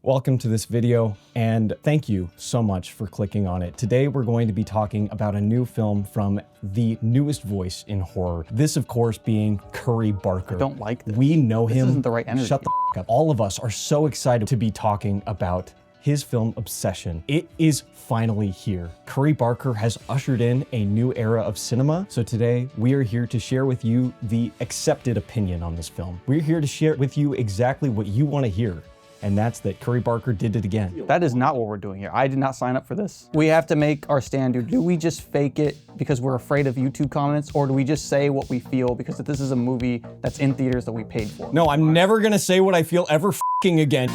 Welcome to this video, and thank you so much for clicking on it. Today, we're going to be talking about a new film from the newest voice in horror. This, of course, being Curry Barker. I don't like this. We know him. This isn't the right energy. Shut the f up. All of us are so excited to be talking about his film Obsession. It is finally here. Curry Barker has ushered in a new era of cinema. So today we are here to share with you the accepted opinion on this film. We're here to share with you exactly what you want to hear. And that's that Curry Barker did it again. That is not what we're doing here. I did not sign up for this. We have to make our stand. Do we just fake it because we're afraid of YouTube comments, or do we just say what we feel because this is a movie that's in theaters that we paid for? No, I'm never gonna say what I feel ever f***ing again.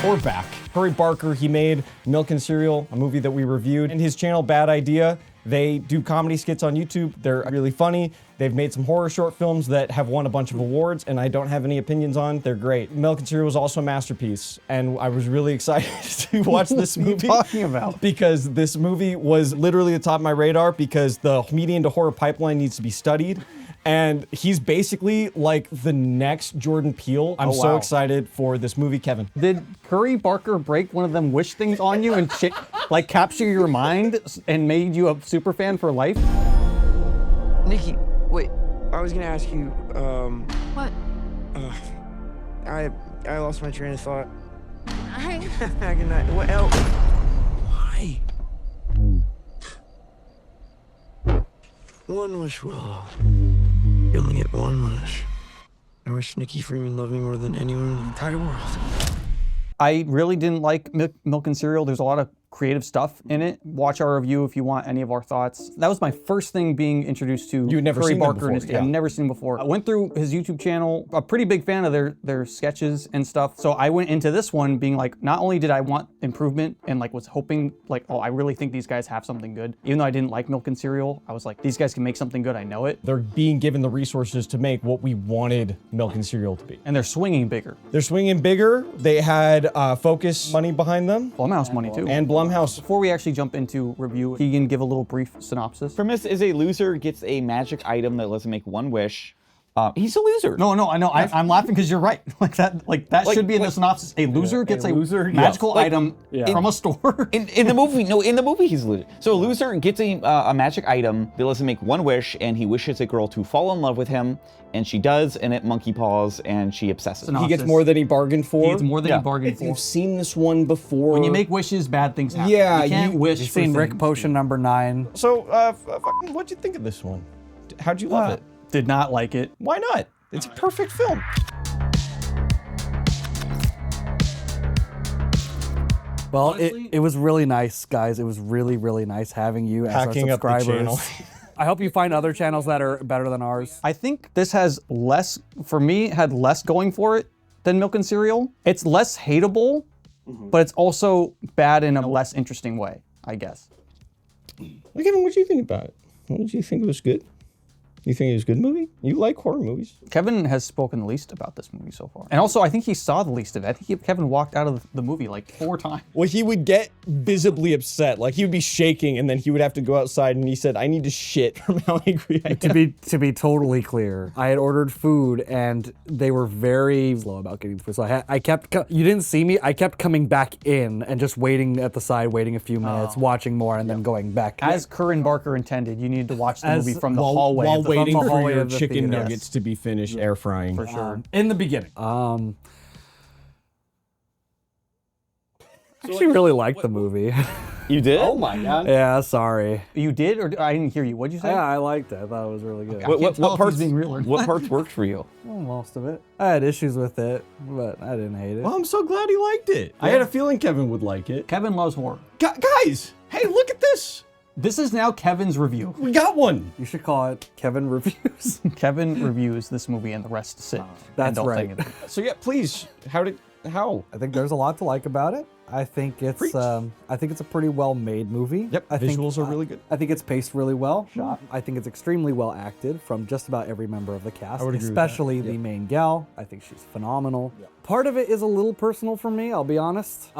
We're back. Curry Barker, he made Milk and Cereal, a movie that we reviewed, and his channel, Bad Idea. They do comedy skits on YouTube. They're really funny. They've made some horror short films that have won a bunch of awards, and I don't have any opinions on. They're great. Milk and Cereal was also a masterpiece, and I was really excited to watch this movie. What are you talking about? Because this movie was literally at the top of my radar because the comedian to horror pipeline needs to be studied. And he's basically like the next Jordan Peele. I'm so excited for this movie, Kevin. Did Curry Barker break one of them wish things on you and like capture your mind and made you a super fan for life? Nikki, wait, I was gonna ask you, What? I lost my train of thought. Hi. Good night. What else? Why? One wish, well, you only get one wish. I wish Nikki Freeman loved me more than anyone in the entire world. I really didn't like Milk and Cereal. There's a lot of creative stuff in it. Watch our review if you want any of our thoughts. That was my first thing being introduced to You had never Curry seen them Barker. before, I've never seen him before. I went through his YouTube channel, a pretty big fan of their sketches and stuff. So I went into this one being like, not only did I want improvement and like was hoping like, oh, I really think these guys have something good. Even though I didn't like Milk and Cereal, I was like, these guys can make something good, I know it. They're being given the resources to make what we wanted Milk and Cereal to be. And they're swinging bigger. They're swinging bigger. They had Focus money behind them. Blumhouse money too. And Blumhouse. Before we actually jump into review, Keegan, give a little brief synopsis. Premise is a loser gets a magic item that lets him make one wish. He's a loser. No, I know. I'm laughing because you're right. That should be in the synopsis. A loser gets a magical item from a store. In the movie he's a loser. So a loser gets a magic item that lets him make one wish, and he wishes a girl to fall in love with him, and she does, and it monkey paws, and she obsesses. He gets more than he bargained for. He gets more than he bargained for. You've seen this one before. When you make wishes, bad things happen. Yeah, you can't wish. You've seen Rick Potion #9. So, what'd you think of this one? How'd you love it? Did not like it. Why not? It's a perfect film. Well, it was really nice, guys. It was really, really nice having you as Hacking our up the subscribers. channel. I hope you find other channels that are better than ours. I think this has less, for me, had less going for it than Milk and Cereal. It's less hateable, but it's also bad in a less interesting way, I guess. Kevin, what do you think about it? What did you think it was good? You think it was a good movie? You like horror movies. Kevin has spoken the least about this movie so far. And also, I think he saw the least of it. I think Kevin walked out of the movie like 4 times. Well, he would get visibly upset. Like, he would be shaking, and then he would have to go outside, and he said, I need to shit from how angry I am. To be totally clear, I had ordered food, and they were very slow about getting the food. So I kept, you didn't see me, I kept coming back in and just waiting at the side, waiting a few minutes, watching more, and then going back. As Curry Barker intended, you needed to watch the movie from the hallway. While waiting the for hallway your of the chicken theater. nuggets to be finished air frying. For sure. In the beginning. I actually really liked the movie. You did? Oh my God. Yeah, sorry. You did, or I didn't hear you. What'd you say? Yeah, I liked it. I thought it was really good. What parts being real or not. What parts worked for you? Well, most of it. I had issues with it, but I didn't hate it. Well, I'm so glad he liked it. I had a feeling Kevin would like it. Kevin loves horror. Guys, hey, look at this. This is now Kevin's review. We got one. You should call it Kevin Reviews. Kevin reviews this movie and the rest sit. That's and don't right. think it. So yeah, please, how? I think there's a lot to like about it. I think it's a pretty well made movie. Yep, I think, visuals are really good. I think it's paced really well. Shot. I think it's extremely well acted from just about every member of the cast, would agree with that. especially the main gal. I think she's phenomenal. Part of it is a little personal for me, I'll be honest.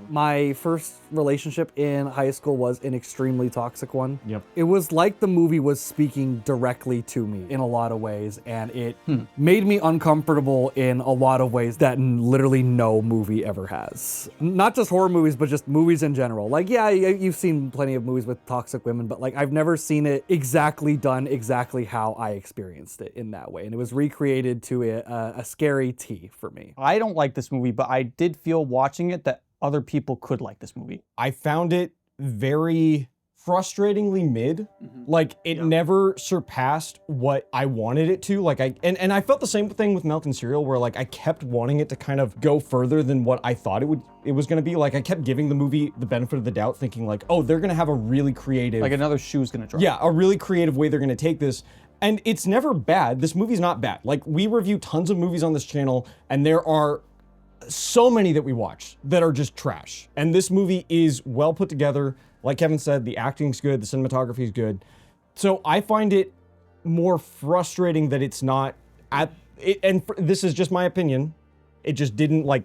My first relationship in high school was an extremely toxic one. Yep. It was like the movie was speaking directly to me in a lot of ways, and it made me uncomfortable in a lot of ways that literally no movie ever has. Not just horror movies, but just movies in general. Like, yeah, you've seen plenty of movies with toxic women, but like I've never seen it done exactly how I experienced it in that way. And it was recreated to a scary T for me. I don't like this movie, but I did feel watching it that other people could like this movie. I found it very frustratingly mid. Like it never surpassed what I wanted it to. Like and I felt the same thing with Milk and Cereal, where like I kept wanting it to kind of go further than what I thought it was gonna be. Like I kept giving the movie the benefit of the doubt, thinking like, oh, they're gonna have a really creative, Like another shoe's gonna drop. yeah, a really creative way they're gonna take this. And it's never bad. This movie's not bad. Like we review tons of movies on this channel, and there are so many that we watch that are just trash. And this movie is well put together. Like Kevin said, the acting's good, the cinematography is good. So I find it more frustrating that it's not at it, and this is just my opinion. It just didn't like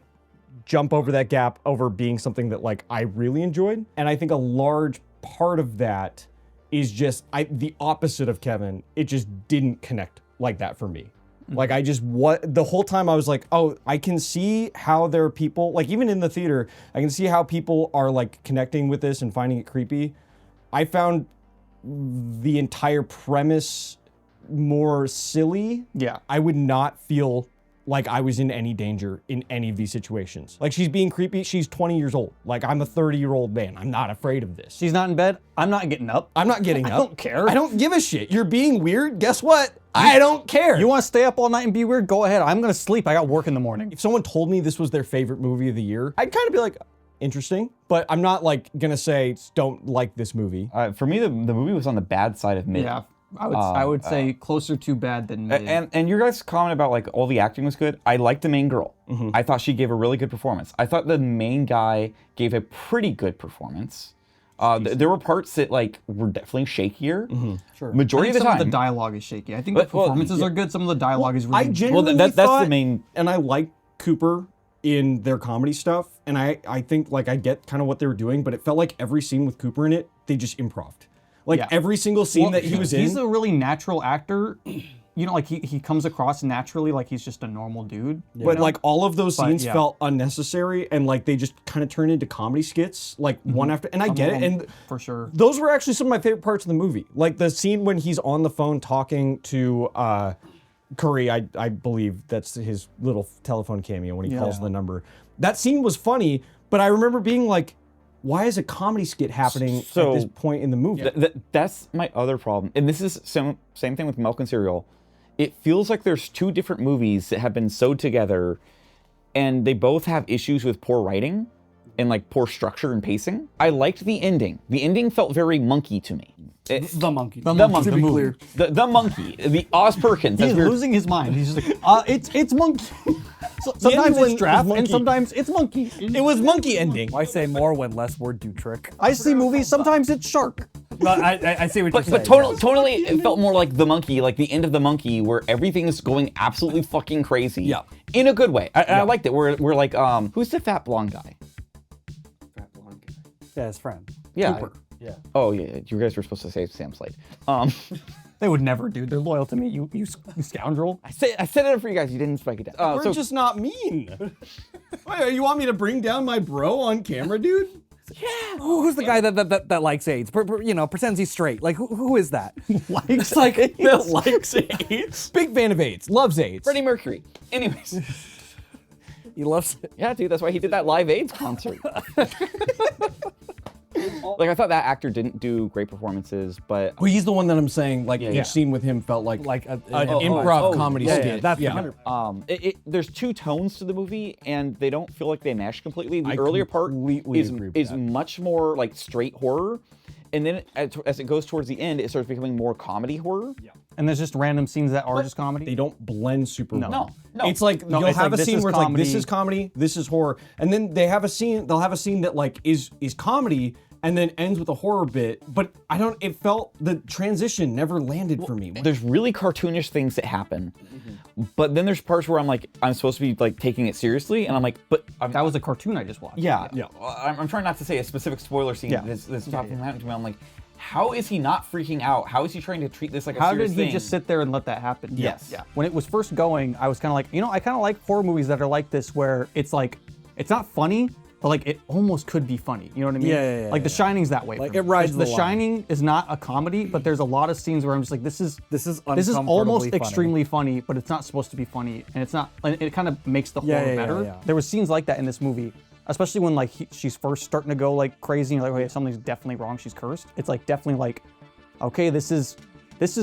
jump over that gap over being something that like I really enjoyed. And I think a large part of that is just the opposite of Kevin. It just didn't connect like that for me. Like the whole time I was like, oh, I can see how there are people, like even in the theater, I can see how people are like connecting with this and finding it creepy. I found the entire premise more silly. Yeah. I would not feel like I was in any danger in any of these situations. Like she's being creepy, she's 20 years old. Like I'm a 30-year-old man, I'm not afraid of this. She's not in bed. I'm not getting up. I'm not getting up. I don't care. I don't give a shit. You're being weird, guess what? I don't care. You want to stay up all night and be weird? Go ahead. I'm gonna sleep. I got work in the morning. If someone told me this was their favorite movie of the year, I'd kind of be like, interesting, but I'm not like gonna say don't like this movie. For me, the movie was on the bad side of mid. Yeah. I would say closer to bad than mid. And your guys' comment about like all the acting was good. I liked the main girl. I thought she gave a really good performance. I thought the main guy gave a pretty good performance. There were parts that like were definitely shakier. Sure. Majority of the some time. of the dialogue is shaky. I think the performances are good. Some of the dialogue is really I genuinely that's thought, the main. and I like Cooper in their comedy stuff, and I think like I get kind of what they were doing, but it felt like every scene with Cooper in it, they just improv'd. Like Yeah. every single scene that he was in. He's a really natural actor. You know, like he comes across naturally like he's just a normal dude. But like all of those scenes yeah. felt unnecessary, and like they just kind of turned into comedy skits, like one after. And I get it, and For sure. those were actually some of my favorite parts of the movie. Like the scene when he's on the phone talking to Curry, I believe that's his little telephone cameo when he calls the number. That scene was funny, but I remember being like, why is a comedy skit happening at this point in the movie? That's my other problem. And this is same thing with Milk and Cereal. It feels like there's two different movies that have been sewed together, and they both have issues with poor writing and like poor structure and pacing. I liked the ending. The ending felt very Monkey to me. The monkey. The monkey. To be clear. The monkey. The Oz Perkins. He's as we were- losing his mind. He's just like, it's monkey. Sometimes one it's is draft, monkey. and sometimes it's monkey. It was monkey ending. Why say more when less word do trick? I see movies. Sometimes it's shark. But I see what you're saying. But totally, it felt more like The Monkey, like the end of The Monkey, where everything is going absolutely fucking crazy. Yeah. In a good way. I liked it. We're like, who's the fat blonde guy? Yeah, his friend. Yeah. Cooper. Yeah. Oh yeah, you guys were supposed to say Sam Slade. They would never, dude. They're loyal to me. You scoundrel. I set it up for you guys. You didn't spike it down. We're just not mean. Wait, you want me to bring down my bro on camera, dude? Who's the guy that likes AIDS? Pretends he's straight. Like who is that? Likes like That likes AIDS. Big fan of AIDS. Loves AIDS. Freddie Mercury. Anyways, he loves it. yeah, dude, that's why he did that Live AIDS concert. Like I thought that actor didn't do great performances, but Well, he's the one that I'm saying, like, each scene with him felt like an improv comedy skit. That's there's two tones to the movie, and they don't feel like they mesh completely. The I earlier part completely is agree with is that. much more like straight horror, and then as it goes towards the end, it starts becoming more comedy horror. And there's just random scenes that are just comedy. They don't blend super well. No. It's like No, you'll it's have like, a this scene is where it's like this comedy. is comedy, this is horror, and then they'll have a scene that like is comedy and then ends with a horror bit. But it felt the transition never landed for me. There's really cartoonish things that happen, but then there's parts where I'm like, I'm supposed to be like taking it seriously, and I'm like, but That was a cartoon I just watched. yeah. I'm trying not to say a specific spoiler scene that's happening to me. I'm like, how is he not freaking out? How is he trying to treat this like a How serious did thing? he just sit there and let that happen? Yes. Yeah. When it was first going, I was kind of like, I kind of like horror movies that are like this, where it's like, it's not funny, but like it almost could be funny. You know what I mean? Yeah, Like The Shining's that way. Like, for me. it rides The the line. Shining is not a comedy, but there's a lot of scenes where I'm just like, this is uncomfortably almost funny. extremely funny, but it's not supposed to be funny, and it's not. And it kind of makes the horror Yeah, better. yeah. There was scenes like that in this movie. Especially when like she's first starting to go like crazy, and you're like, okay, something's definitely wrong. She's cursed. It's like definitely like, okay, this is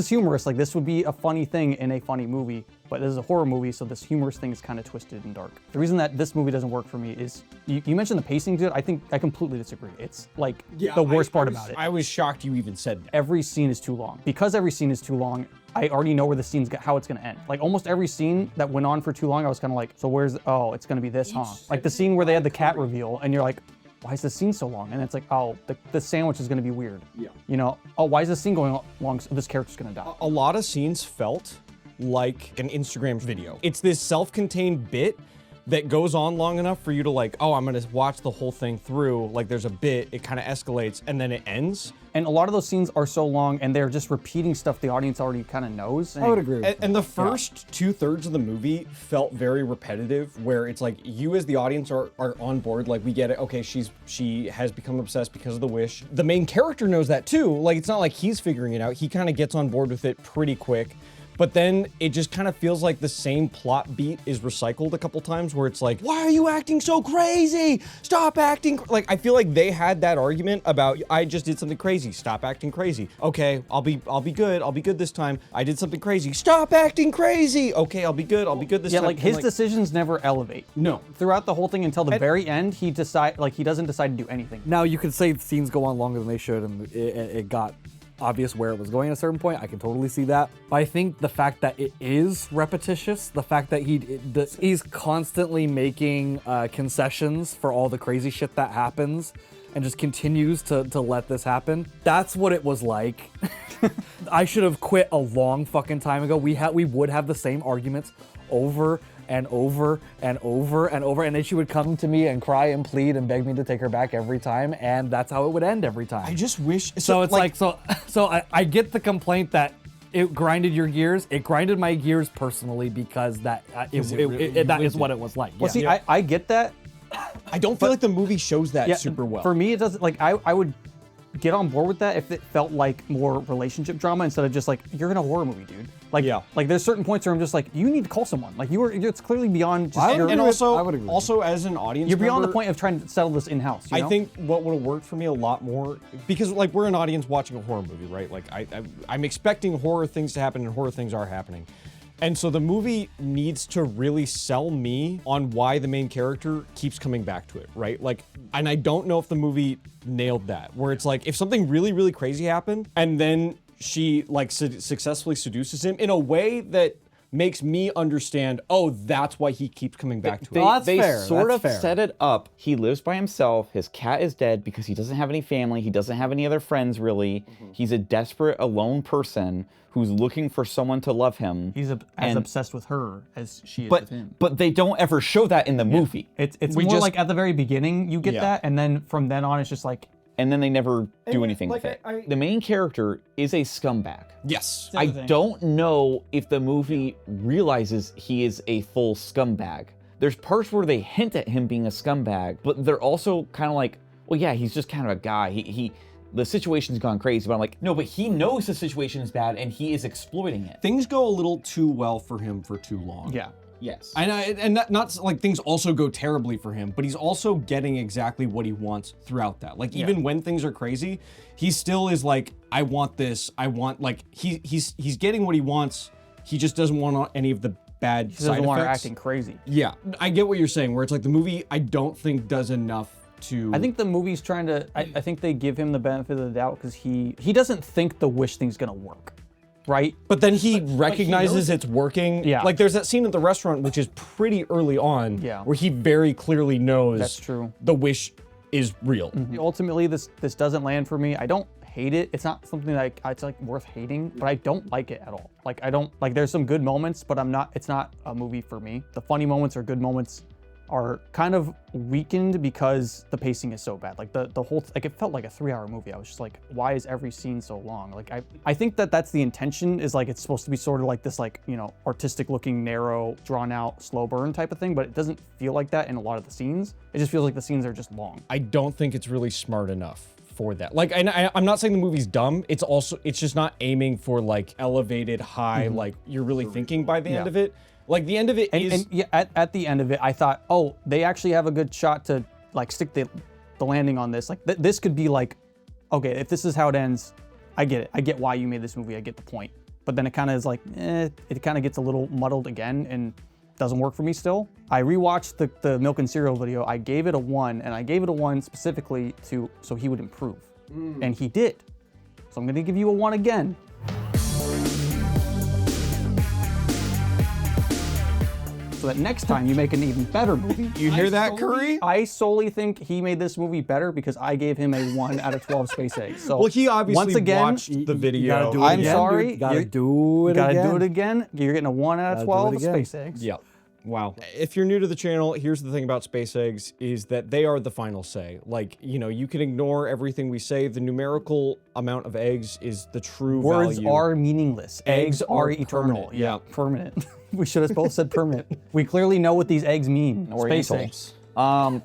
humorous. Like this would be a funny thing in a funny movie, but this is a horror movie, so this humorous thing is kind of twisted and dark. The reason that this movie doesn't work for me is you mentioned the pacing, dude. I think I completely disagree. It's like the worst part about it. I was shocked you even said that. Every scene is too long. Because every scene is too long, I already know where the scene's how it's gonna end. Like almost every scene that went on for too long, I was kind of like, so it's gonna be this, huh? Like the scene where they had the cat reveal, and you're like, why is this scene so long? And it's like, oh, the sandwich is gonna be weird. Yeah. Oh, why is this scene going long? So this character's gonna die. A lot of scenes felt like an Instagram video. It's this self-contained bit that goes on long enough for you to like, oh, I'm gonna watch the whole thing through. Like there's a bit, it kind of escalates, and then it ends. And a lot of those scenes are so long, and they're just repeating stuff the audience already kind of knows. I would agree with that. And the first 2/3 of the movie felt very repetitive, where it's like you as the audience are on board, like we get it, okay, she has become obsessed because of the wish. The main character knows that too, like it's not like he's figuring it out, he kind of gets on board with it pretty quick. But then it just kind of feels like the same plot beat is recycled a couple times where it's like, why are you acting so crazy? Stop acting. Like, I feel like they had that argument about, I just did something crazy. Stop acting crazy. Okay, I'll be good. I'll be good this time. I did something crazy. Stop acting crazy. Okay, I'll be good. I'll be good this Yeah, time. like his decisions never elevate. No. Throughout the whole thing until the very end, he doesn't decide to do anything. Now you could say scenes go on longer than they should, and it got obvious where it was going at a certain point. I can totally see that. But I think the fact that it is repetitious, the fact that he's constantly making concessions for all the crazy shit that happens, and just continues to let this happen. That's what it was like. I should have quit a long fucking time ago. We would have the same arguments over and over and over and over, and then she would come to me and cry and plead and beg me to take her back every time, and that's how it would end every time. I just wish. So it's like I get the complaint that it grinded your gears. It grinded my gears personally because that is what it was like. Well, see, I get that. I don't feel like the movie shows that super well. For me, it doesn't. Like I would get on board with that if it felt like more relationship drama instead of just like, you're in a horror movie, dude. Like, like there's certain points where I'm just like, you need to call someone. Like it's clearly beyond just your, and I would agree. also as an audience you're beyond the member, point of trying to settle this in-house. I think what would have worked for me a lot more, because like we're an audience watching a horror movie, right? Like I'm expecting horror things to happen, and horror things are happening. And so the movie needs to really sell me on why the main character keeps coming back to it, right? Like, and I don't know if the movie nailed that, where it's like, if something really, really crazy happened, and then she like successfully seduces him in a way that makes me understand, oh, that's why he keeps coming back to it. that's They fair, sort that's of fair. set it up. He lives by himself. His cat is dead because he doesn't have any family. He doesn't have any other friends, really. He's a desperate, alone person who's looking for someone to love him. he's as obsessed with her as she is but with him. but they don't ever show that in the movie. It's We more just- like at the very beginning you get that, and then from then on it's just like, And then they never do anything like, with it. The main character is a scumbag. Yes. I don't know if the movie realizes he is a full scumbag. There's parts where they hint at him being a scumbag, but they're also kind of like, well, yeah, he's just kind of a guy. The situation's gone crazy, but I'm like, no, but he knows the situation is bad and he is exploiting it. Things go a little too well for him for too long. yeah. Yes. And not like things also go terribly for him, but he's also getting exactly what he wants throughout that. Like even when things are crazy, he still is like, I want this. I want, like, he's getting what he wants. He just doesn't want any of the bad He side doesn't want her effects. acting crazy. Yeah, I get what you're saying. Where it's like the movie, I don't think does enough to. I think the movie's trying to. I think they give him the benefit of the doubt because he doesn't think the wish thing's gonna work. right? But then he recognizes it's working. Yeah. Like there's that scene at the restaurant, which is pretty early on, Yeah. where he very clearly knows That's true. the wish is real. Ultimately, this doesn't land for me. I don't hate it. It's not something that it's like worth hating, but I don't like it at all. Like I don't like. There's some good moments, but it's not a movie for me. The funny moments or good moments are kind of weakened because the pacing is so bad. Like the whole, like it felt like a 3-hour movie. I was just like, why is every scene so long? Like I think that's the intention, is like it's supposed to be sort of like this, like, you know, artistic looking, narrow, drawn out, slow burn type of thing, but it doesn't feel like that in a lot of the scenes. It just feels like the scenes are just long. I don't think it's really smart enough for that. Like, I'm not saying the movie's dumb. It's just not aiming for like elevated high, like you're really thinking by the end of it. Like the end of it is... And yeah, at the end of it, I thought, oh, they actually have a good shot to like stick the landing on this. Like this could be like, okay, if this is how it ends, I get it. I get why you made this movie. I get the point. But then it kind of is like, it kind of gets a little muddled again and doesn't work for me still. I rewatched the Milk and Cereal video. I gave it a 1, and I gave it a 1 specifically so he would improve. And he did. So I'm gonna give you a 1 again. So that next time you make an even better movie. You hear that, Curry? I solely think he made this movie better because I gave him a 1 out of 12 space eggs. So Well, he obviously once again, watched the video. gotta do it I'm again, sorry, dude. Gotta you do it gotta again. do it again. You're getting a 1 out of Gotta do 12 it again. space eggs. Yeah. Wow. If you're new to the channel, here's the thing about space eggs is that they are the final say. Like, you know, you can ignore everything we say. The numerical amount of eggs is the true Words value. are meaningless. Eggs are eternal. permanent. Yeah. Permanent. We should have both said permanent. We clearly know what these eggs mean. Space Oriental. eggs. I'm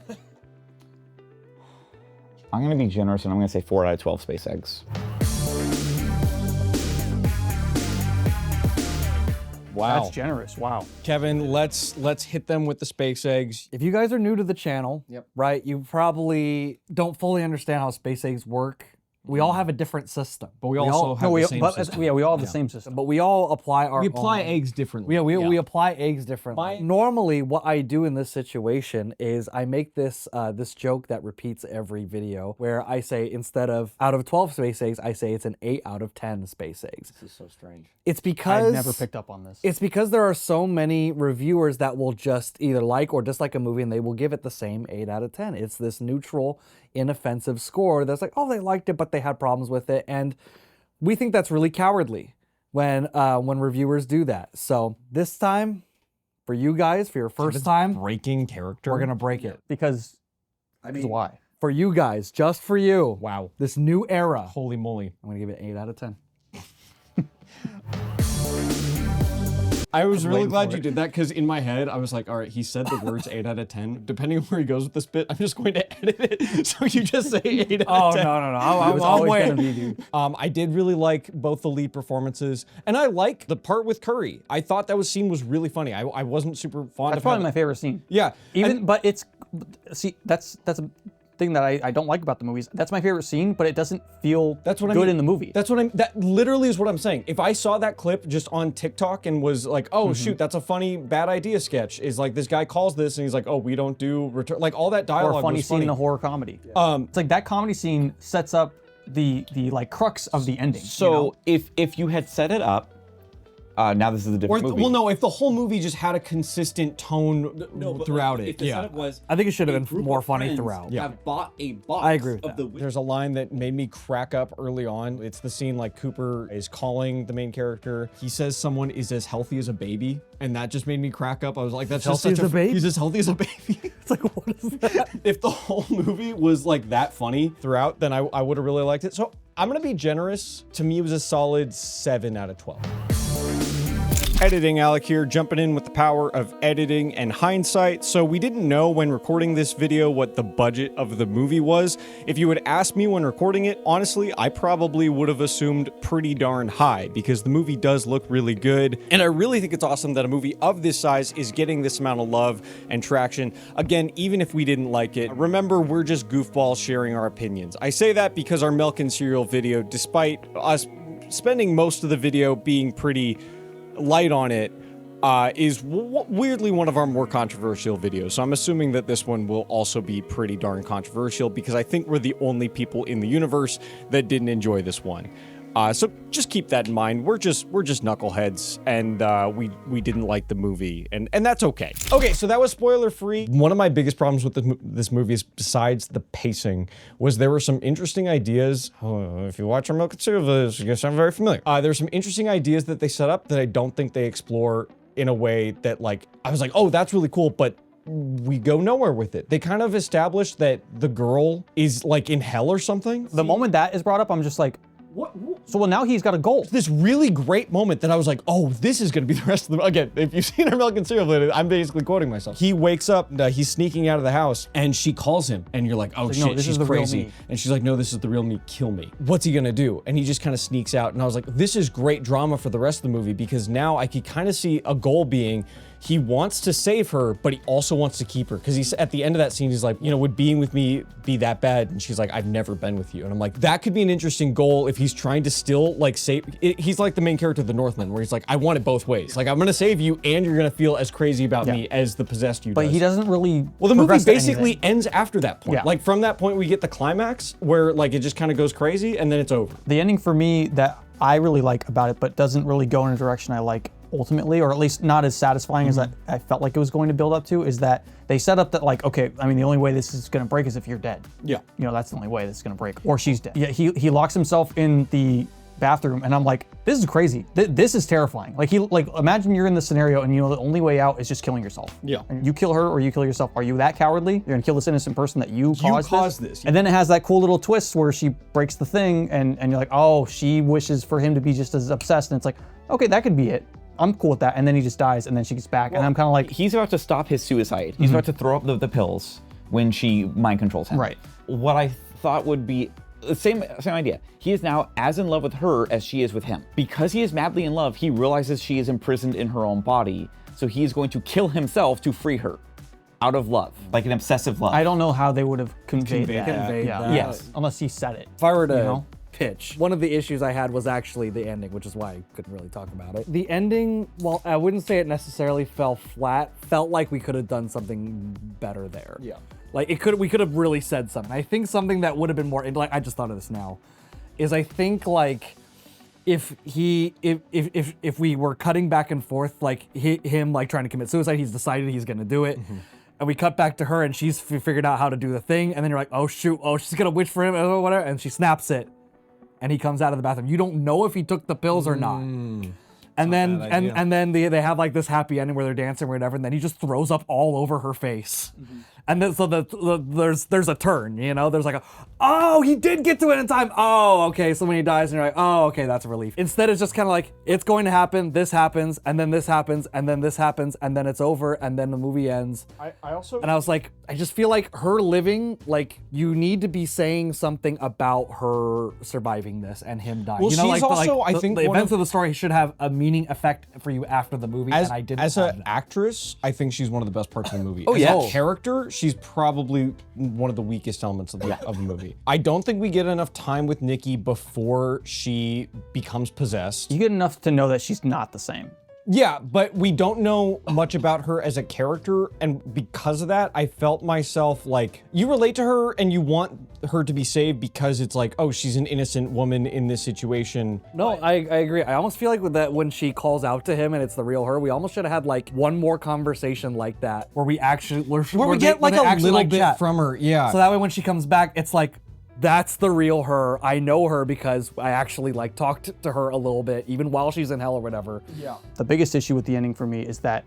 gonna be generous and I'm gonna say 4 out of 12 space eggs. Wow. That's generous. Wow. Kevin, let's hit them with the space eggs. If you guys are new to the channel, right, you probably don't fully understand how space eggs work. We all have a different system. But we also have the same system. Yeah, we all have the same system. But we all apply our We apply own. eggs differently. Yeah, we apply eggs differently. Normally, what I do in this situation is I make this this joke that repeats every video, where I say instead of out of 12 space eggs, I say it's an 8 out of 10 space eggs. This is so strange. It's because I've never picked up on this. It's because there are so many reviewers that will just either like or dislike a movie and they will give it the same 8 out of 10. It's this neutral, inoffensive score that's like, oh, they liked it, but they had problems with it. And we think that's really cowardly when reviewers do that. So this time, for you guys, for your first time, Breaking character. we're gonna break it. Because why? For you guys, just for you. Wow. This new era. Holy moly. I'm gonna give it 8 out of 10. I was really glad you did that because in my head, I was like, all right, he said the words 8 out of 10. Depending on where he goes with this bit, I'm just going to edit it. So you just say 8 out of 10. no. It was always gonna be, dude. I did really like both the lead performances, and I like the part with Curry. I thought that scene was really funny. I wasn't super fond That's of probably how my favorite scene. Yeah, But it's, see, that's a thing that I don't like about the movies. That's my favorite scene, but it doesn't feel That's what I good mean. in the movie. That literally is what I'm saying. If I saw that clip just on TikTok and was like, oh shoot, that's a funny bad idea sketch, is like this guy calls this and he's like, oh, we don't do return, like all that dialogue or a funny was scene in a horror comedy. It's like that comedy scene sets up the like crux of the ending. So if you had set it up, now this is a different movie. Well, no, if the whole movie just had a consistent tone throughout it, yeah. I think it should have been more funny throughout. Yeah. Have bought a box I agree with of that. the There's a line that made me crack up early on. It's the scene like Cooper is calling the main character. He says someone is as healthy as a baby, and that just made me crack up. I was like, that's just healthy such as a baby? He's as healthy as a baby. It's like, what is that? If the whole movie was like that funny throughout, then I would have really liked it. So I'm gonna be generous. To me, it was a solid 7 out of 12. Editing Alec here, jumping in with the power of editing and hindsight. So we didn't know when recording this video what the budget of the movie was. If you had asked me when recording it, honestly, I probably would have assumed pretty darn high because the movie does look really good. And I really think it's awesome that a movie of this size is getting this amount of love and traction. Again, even if we didn't like it, remember, we're just goofballs sharing our opinions. I say that because our Milk and Cereal video, despite us spending most of the video being pretty light on it, is weirdly one of our more controversial videos. So I'm assuming that this one will also be pretty darn controversial because I think we're the only people in the universe that didn't enjoy this one. So just keep that in mind. We're just knuckleheads, and we didn't like the movie, and that's okay. Okay, so that was spoiler free. One of my biggest problems with this movie is, besides the pacing, was there were some interesting ideas. Oh, if you watch our Milk and Cereal videos, you're gonna sound very familiar. There's some interesting ideas that they set up that I don't think they explore in a way that, like, I was like, oh, that's really cool, but we go nowhere with it. They kind of established that the girl is like in hell or something. The moment that is brought up, I'm just like, what? So well, now he's got a goal. This really great moment that I was like, oh, this is gonna be the rest of the, again, if you've seen our Milk and Cereal video, I'm basically quoting myself. He wakes up, he's sneaking out of the house, and she calls him, and you're like, oh like, shit, no, this she's is the real crazy. me. And she's like, no, this is the real me, kill me. What's he gonna do? And he just kind of sneaks out, and I was like, this is great drama for the rest of the movie, because now I could kind of see a goal being, he wants to save her, but he also wants to keep her. Because he's at the end of that scene, he's like, you know, would being with me be that bad? And she's like, I've never been with you. And I'm like, that could be an interesting goal if he's trying to still like save. He's like the main character of The Northman, where he's like, I want it both ways. Like, I'm gonna save you, and you're gonna feel as crazy about me as the possessed you. But he doesn't really. Well, the movie progress to basically anything. ends after that point. Yeah. Like, from that point, we get the climax where like it just kind of goes crazy, and then it's over. The ending for me that I really like about it, but doesn't really go in a direction I like ultimately, or at least not as satisfying as I felt like it was going to build up to, is that they set up that, like, okay, I mean, the only way this is gonna break is if you're dead. Yeah. You know, that's the only way this is gonna break, or she's dead. Yeah, he locks himself in the bathroom, and I'm like, this is crazy. This is terrifying. Like, imagine you're in this scenario, and you know the only way out is just killing yourself. Yeah. And you kill her or you kill yourself. Are you that cowardly? You're gonna kill this innocent person that you caused this. And then it has that cool little twist where she breaks the thing, and you're like, oh, she wishes for him to be just as obsessed, and it's like, okay, that could be it. I'm cool with that. And then he just dies, and then she gets back, and I'm kind of like, He's about to stop his suicide. He's about to throw up the pills when she mind controls him. Right. What I thought would be the same idea. He is now as in love with her as she is with him. Because he is madly in love, he realizes she is imprisoned in her own body. So he is going to kill himself to free her out of love, like an obsessive love. I don't know how they would have conveyed that. Conveyed Yeah. that. Yes. Unless he said it. If I were to You know? pitch, one of the issues I had was actually the ending, which is why I couldn't really talk about it. The ending, well, I wouldn't say it necessarily fell flat. Felt like we could have done something better there. Yeah. Like we could have really said something. I think something that would have been more, like, I just thought of this now, is I think like if we were cutting back and forth, like him like trying to commit suicide, he's decided he's gonna do it. And we cut back to her, and she's figured out how to do the thing, and then you're like, oh shoot, oh, she's gonna wish for him or whatever, and she snaps it, and he comes out of the bathroom. You don't know if he took the pills or not. And then they have like this happy ending where they're dancing or whatever, and then he just throws up all over her face. And then so there's a turn, you know? There's like oh, he did get to it in time. Oh, okay. So when he dies, and you're like, oh, okay, that's a relief. Instead, it's just kind of like, it's going to happen, this happens, and then this happens, and then this happens, and then it's over, and then the movie ends. I also, And I was like, I just feel like her living, like, you need to be saying something about her surviving this and him dying. Well, you know, she's like, also, like I the, think the one events of- of the story should have a meaning effect for you after the movie, and I didn't as have an that. actress, I think she's one of the best parts of the movie. Oh, as yeah. a character, she's probably one of the weakest elements of the movie. I don't think we get enough time with Nikki before she becomes possessed. You get enough to know that she's not the same. Yeah, but we don't know much about her as a character, and because of that, I felt myself like, you relate to her and you want her to be saved because it's like, oh, she's an innocent woman in this situation. No, I agree. I almost feel like with that, when she calls out to him and it's the real her, we almost should have had like one more conversation like that where we actually Where we get like a little bit from her, yeah. So that way when she comes back, it's like, that's the real her. I know her because I actually like talked to her a little bit, even while she's in hell or whatever. Yeah. The biggest issue with the ending for me is that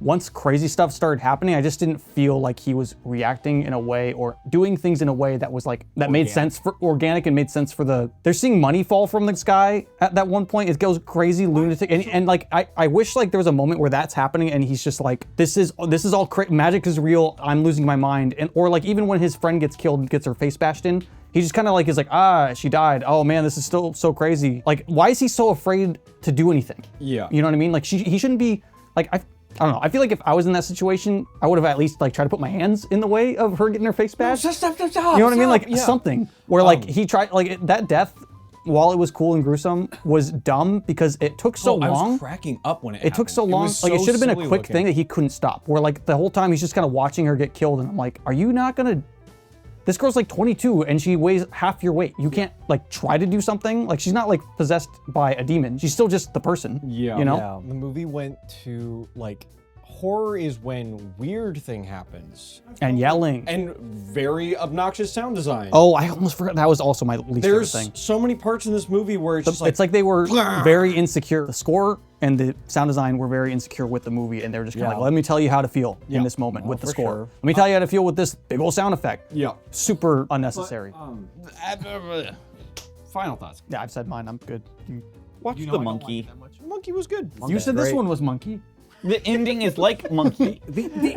once crazy stuff started happening, I just didn't feel like he was reacting in a way or doing things in a way that was like, that made sense for organic and made sense for they're seeing money fall from the sky at that one point. It goes crazy lunatic. And like, I wish like there was a moment where that's happening and he's just like, this is all magic is real. I'm losing my mind. And, or like even when his friend gets killed and gets her face bashed in, he just kind of like is like, ah, she died. Oh man, this is still so crazy. Like, why is he so afraid to do anything? Yeah. You know what I mean? Like he shouldn't be like, I don't know. I feel like if I was in that situation, I would have at least like tried to put my hands in the way of her getting her face bashed. You know what I mean? Like something where like he tried like that death, while it was cool and gruesome, was dumb because it took so I long. was cracking up when It took so long. Like it should have been a quick thing that he couldn't stop. Where like the whole time he's just kind of watching her get killed, and I'm like, are you not gonna this girl's like 22 and she weighs half your weight. You can't like try to do something. Like she's not like possessed by a demon. She's still just the person. Yeah. You know? Yeah. The movie went to like, horror is when weird thing happens. And yelling. And very obnoxious sound design. Oh, I almost forgot. That was also my least There's favorite thing. so many parts in this movie where it's just like, It's like they were very insecure. The score and the sound design were very insecure with the movie, and they were just kind of Yeah. like, let me tell you how to feel in this moment with the for score. sure. Let me tell you how to feel with this big old sound effect. yeah. Super unnecessary. Final thoughts. Yeah, I've said mine. I'm good. Watch the monkey. Monkey was good. You said this great. one was Monkey. The ending is like monkey.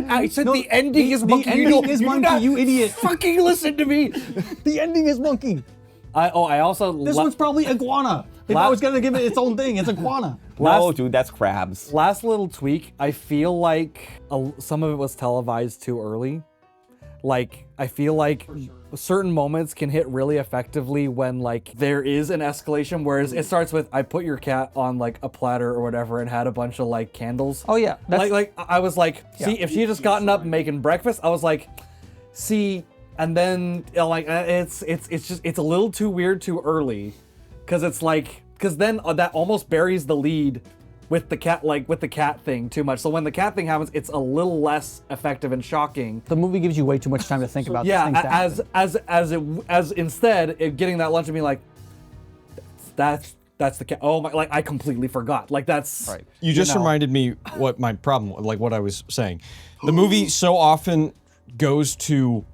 I said the ending is monkey. ending is monkey, you idiot. Fucking listen to me. The ending is Monkey. I also This one's probably Iguana. If I was gonna give it its own thing, it's Iguana. No, dude, that's crabs. last little tweak. I feel like some of it was televised too early. Like I feel like certain moments can hit really effectively when like there is an escalation, whereas it starts with I put your cat on like a platter or whatever and had a bunch of like candles. Oh yeah, that's, Like I was like, see, if she had just gotten up and making breakfast, I was like, see, and then like it's a little too weird too early, because it's like then that almost buries the lead with the cat thing too much. So when the cat thing happens, it's a little less effective and shocking. the movie gives you way too much time to think about Yeah, things that happen. as instead getting that lunch and being like, that's the cat. Oh my, like I completely forgot. Like that's Right. You just know. reminded me what my problem, like what I was saying. The movie so often goes to,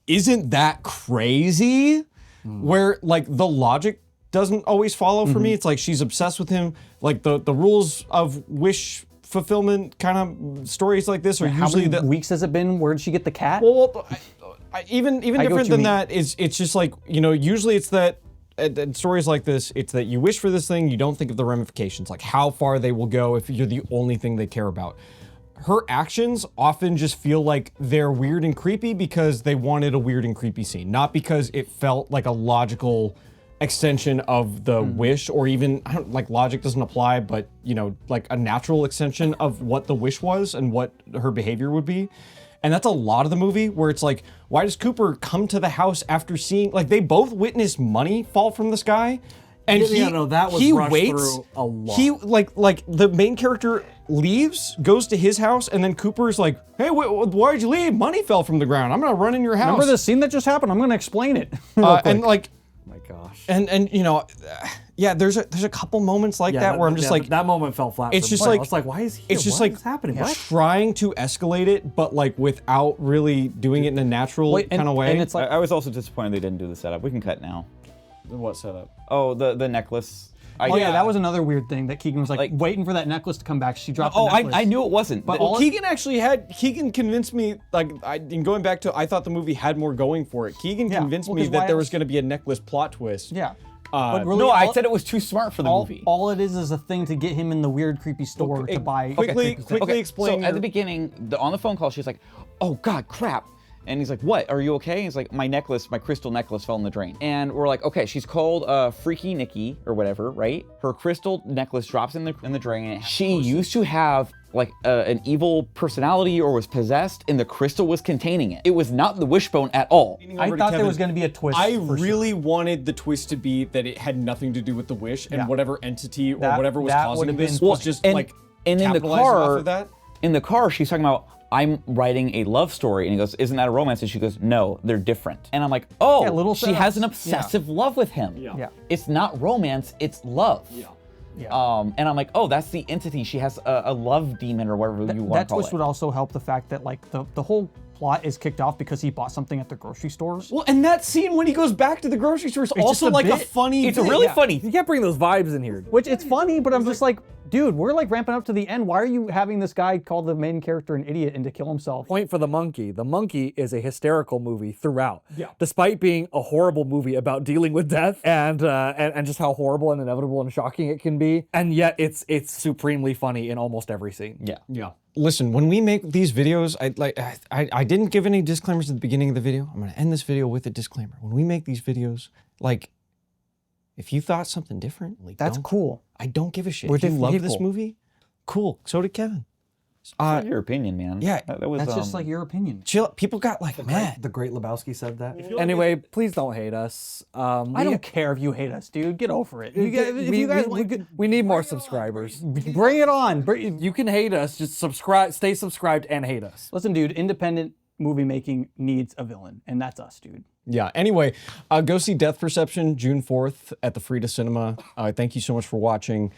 isn't that crazy? Where like the logic doesn't always follow for me. It's like she's obsessed with him. Like the rules of wish fulfillment kind of stories like this are How usually many the weeks has it been? Where did she get the cat? well, even get what different you than mean. that is it's just like, you know, usually it's that in stories like this, it's that you wish for this thing, you don't think of the ramifications, like how far they will go if you're the only thing they care about. Her actions often just feel like they're weird and creepy because they wanted a weird and creepy scene, not because it felt like a logical extension of the wish, or even, I don't, like logic doesn't apply, but you know, like a natural extension of what the wish was and what her behavior would be. And that's a lot of the movie where it's like, why does Cooper come to the house after seeing, like they both witness money fall from the sky? And that was he rushed waits, through a lot. He like the main character leaves, goes to his house, and then Cooper's like, hey, why'd you leave? Money fell from the ground. I'm gonna run in your house. Remember the scene that just happened? I'm gonna explain it. And like, my gosh. and you know, yeah, there's a couple moments like that where I'm just like, that moment fell flat. it's for just me. like, I was like, why is he? it's just what like is happening? What? trying to escalate it, but like without really doing it in a natural kind of way. And it's like, I was also disappointed they didn't do the setup. We can cut now. What setup? Oh, the necklace. oh yeah, that was another weird thing that Keegan was like waiting for that necklace to come back. She dropped the necklace. I knew it wasn't. But But all- Keegan convinced me, like, in going back to, I thought the movie had more going for it. Keegan Yeah, convinced well, me 'cause that why there was else? going to be a necklace plot twist. Yeah. But really, no, I all- said it was too smart for the movie. All it is a thing to get him in the weird, creepy store to buy. Quickly Okay, explain. So at the beginning, on the phone call, she's like, "Oh God, crap!" And he's like, "What? Are you okay?" He's like, "My necklace, my crystal necklace, fell in the drain." And we're like, "Okay, she's called Freaky Nikki or whatever, right?" Her crystal necklace drops in the drain. She used to have like an evil personality or was possessed, and the crystal was containing it. It was not the wishbone at all. I Over to thought there Kevin. was going to be a twist. I for sure. really wanted the twist to be that it had nothing to do with the wish, and Yeah. whatever entity or That- whatever was that causing would've this been was fun. just And- like and in the capitalizing car- off of that. In the car, she's talking about, "I'm writing a love story," and he goes, "Isn't that a romance?" And she goes, "No, they're different." And I'm like, "Oh, Yeah, little she has an setups. obsessive love with him. Yeah. It's not romance, it's love." Yeah. And I'm like, "Oh, that's the entity. She has a love demon or whatever you want That to call twist it." would also help the fact that like the whole plot is kicked off because he bought something at the grocery stores. Well, and that scene when he goes back to the grocery store is just also a like a bit. funny. It's bit. really Yeah. funny. You can't bring those vibes in here. Which it's funny, but I'm just like, dude, we're like ramping up to the end. Why are you having this guy call the main character an idiot and to kill himself? Point for the monkey. The monkey is a hysterical movie throughout. Yeah. Despite being a horrible movie about dealing with death and just how horrible and inevitable and shocking it can be, and yet it's supremely funny in almost every scene. Yeah. Yeah. Listen, when we make these videos, I didn't give any disclaimers at the beginning of the video. I'm gonna end this video with a disclaimer. When we make these videos, like, if you thought something different, like, That's don't- cool. I don't give a shit. We're If you love this people. movie, cool. So did Kevin. It's not your opinion, man. yeah, that was That's just like your opinion. chill. People got like mad. The Great Lebowski said that. Anyway, please don't hate us. I don't care if you hate us, dude. Get over it. You guys, if you guys we need more subscribers. bring it on. You can hate us, just subscribe, stay subscribed, and hate us. Listen, dude. Independent movie making needs a villain, and that's us, dude. Yeah. Anyway, go see Death Perception June 4th at the Frida Cinema. Thank you so much for watching.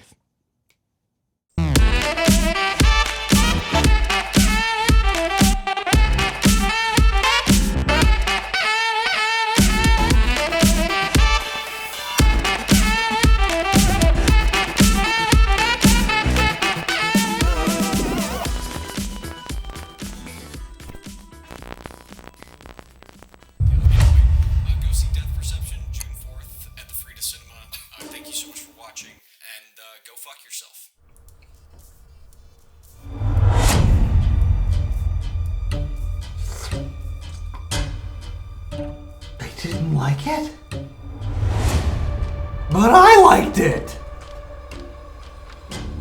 Go see Death Perception June 4th at the Frida Cinema. Thank you so much for watching, and go fuck yourself. They didn't like it? But I liked it!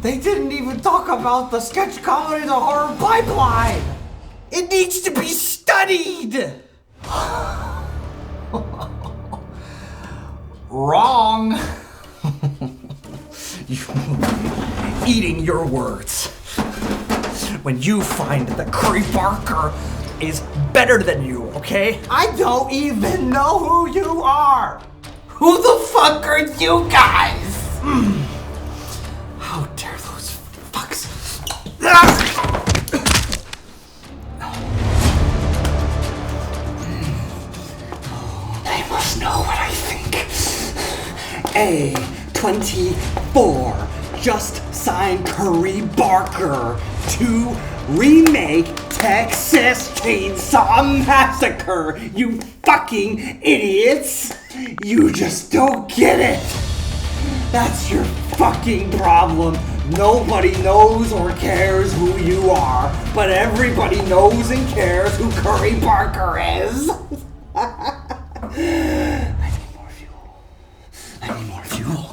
They didn't even talk about the sketch comedy to horror pipeline! It needs to be studied! Wrong! Eating your words. When you find that Curry Barker is better than you, okay? I don't even know who you are! Who the fuck are you guys? How dare those fucks? They must know what I think. A24 just signed Curry Barker to remake Texas Chainsaw Massacre, you fucking idiots! You just don't get it! That's your fucking problem. Nobody knows or cares who you are, but everybody knows and cares who Curry Barker is! I need more fuel. I need more fuel.